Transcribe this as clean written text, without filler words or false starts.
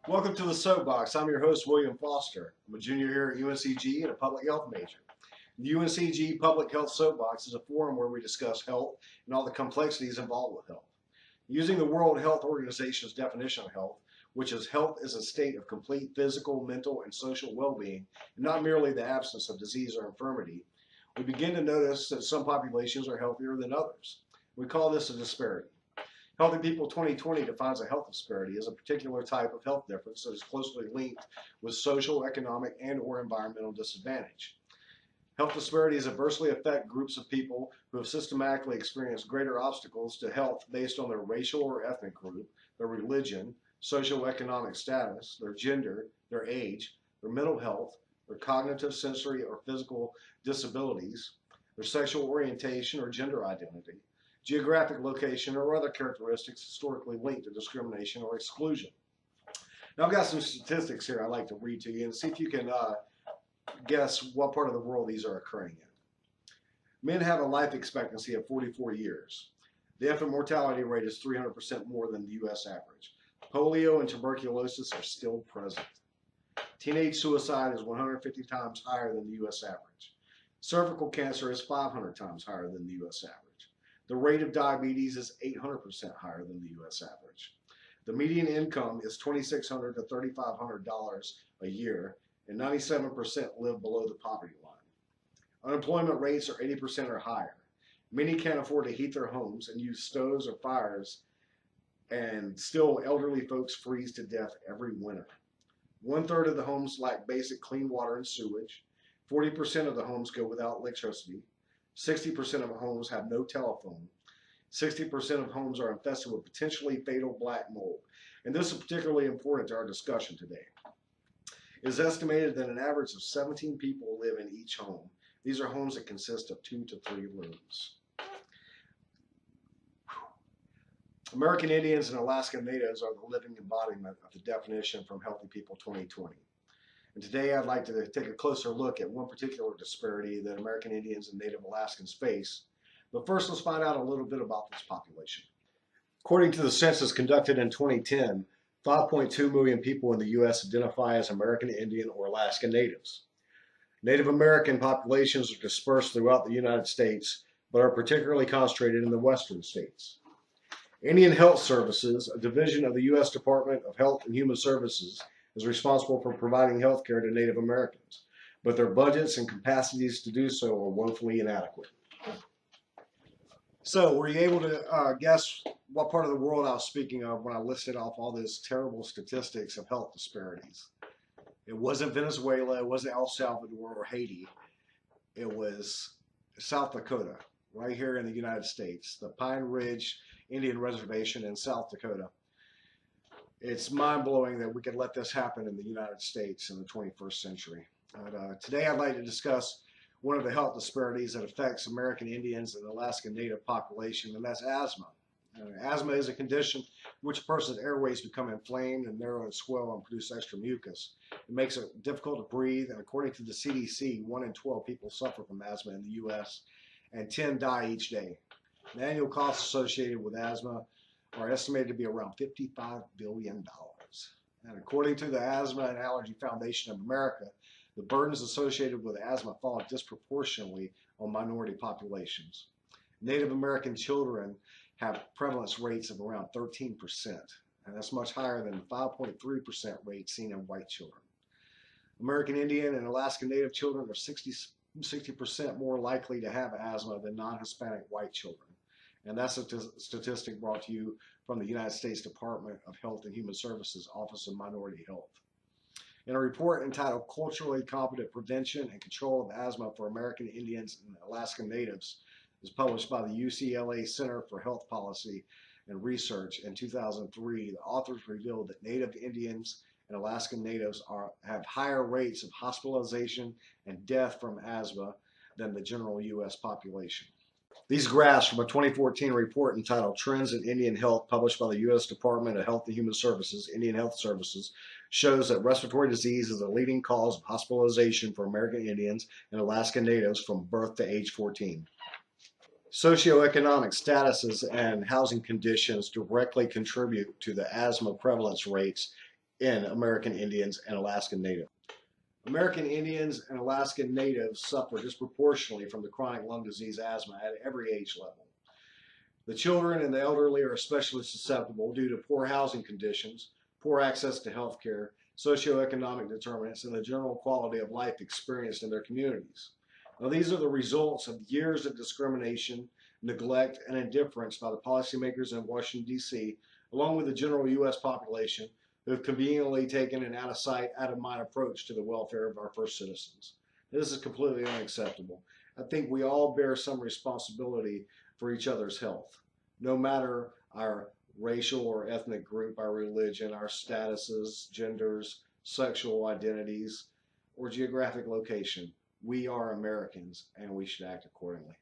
Welcome to the Soapbox. I'm your host, William Foster. I'm a junior here at UNCG and a public health major. The UNCG Public Health Soapbox is a forum where we discuss health and all the complexities involved with health. Using the World Health Organization's definition of health, which is health is a state of complete physical, mental, and social well-being, and not merely the absence of disease or infirmity, we begin to notice that some populations are healthier than others. We call this a disparity. Healthy People 2020 defines a health disparity as a particular type of health difference that is closely linked with social, economic, and/or environmental disadvantage. Health disparities adversely affect groups of people who have systematically experienced greater obstacles to health based on their racial or ethnic group, their religion, socioeconomic status, their gender, their age, their mental health, their cognitive, sensory, or physical disabilities, their sexual orientation or gender identity, geographic location, or other characteristics historically linked to discrimination or exclusion. Now, I've got some statistics here I'd like to read to you and see if you can guess what part of the world these are occurring in. Men have a life expectancy of 44 years. The infant mortality rate is 300% more than the U.S. average. Polio and tuberculosis are still present. Teenage suicide is 150 times higher than the U.S. average. Cervical cancer is 500 times higher than the U.S. average. The rate of diabetes is 800% higher than the U.S. average. The median income is $2,600 to $3,500 a year, and 97% live below the poverty line. Unemployment rates are 80% or higher. Many can't afford to heat their homes and use stoves or fires, and still elderly folks freeze to death every winter. 1/3 of the homes lack basic clean water and sewage. 40% of the homes go without electricity. 60% of homes have no telephone. 60% of homes are infested with potentially fatal black mold. And this is particularly important to our discussion today. It is estimated that an average of 17 people live in each home. These are homes that consist of 2 to 3 rooms. American Indians and Alaska Natives are the living embodiment of the definition from Healthy People 2020. And today I'd like to take a closer look at one particular disparity that American Indians and Native Alaskans face. But first, let's find out a little bit about this population. According to the census conducted in 2010, 5.2 million people in the U.S. identify as American Indian or Alaska Natives. Native American populations are dispersed throughout the United States, but are particularly concentrated in the western states. Indian Health Services, a division of the U.S. Department of Health and Human Services, is responsible for providing health care to Native Americans, but their budgets and capacities to do so are woefully inadequate. So, were you able to guess what part of the world I was speaking of when I listed off all those terrible statistics of health disparities? It wasn't Venezuela, it wasn't El Salvador or Haiti. It was South Dakota, right here in the United States, the Pine Ridge Indian Reservation in South Dakota. It's mind-blowing that we could let this happen in the United States in the 21st century. But, today I'd like to discuss one of the health disparities that affects American Indians and Alaska Native population, and that's asthma. Asthma is a condition in which a person's airways become inflamed and narrow and swell and produce extra mucus. It makes it difficult to breathe, and according to the CDC, 1 in 12 people suffer from asthma in the U.S., and 10 die each day. The annual costs associated with asthma are estimated to be around $55 billion. And according to the Asthma and Allergy Foundation of America, the burdens associated with asthma fall disproportionately on minority populations. Native American children have prevalence rates of around 13%, and that's much higher than the 5.3% rate seen in white children. American Indian and Alaska Native children are 60% more likely to have asthma than non-Hispanic white children. And that's a statistic brought to you from the United States Department of Health and Human Services Office of Minority Health. In a report entitled Culturally Competent Prevention and Control of Asthma for American Indians and Alaska Natives, is published by the UCLA Center for Health Policy and Research in 2003, the authors revealed that Native Indians and Alaska Natives have higher rates of hospitalization and death from asthma than the general U.S. population. These graphs from a 2014 report entitled Trends in Indian Health, published by the U.S. Department of Health and Human Services, Indian Health Services, shows that respiratory disease is the leading cause of hospitalization for American Indians and Alaska Natives from birth to age 14. Socioeconomic statuses and housing conditions directly contribute to the asthma prevalence rates in American Indians and Alaskan Natives. American Indians and Alaskan Natives suffer disproportionately from the chronic lung disease asthma at every age level. The children and the elderly are especially susceptible due to poor housing conditions, poor access to health care, socioeconomic determinants, and the general quality of life experienced in their communities. Now, these are the results of years of discrimination, neglect, and indifference by the policymakers in Washington, D.C., along with the general U.S. population, who have conveniently taken an out-of-sight, out-of-mind approach to the welfare of our first citizens. This is completely unacceptable. I think we all bear some responsibility for each other's health, no matter our racial or ethnic group, our religion, our statuses, genders, sexual identities, or geographic location. We are Americans, and we should act accordingly.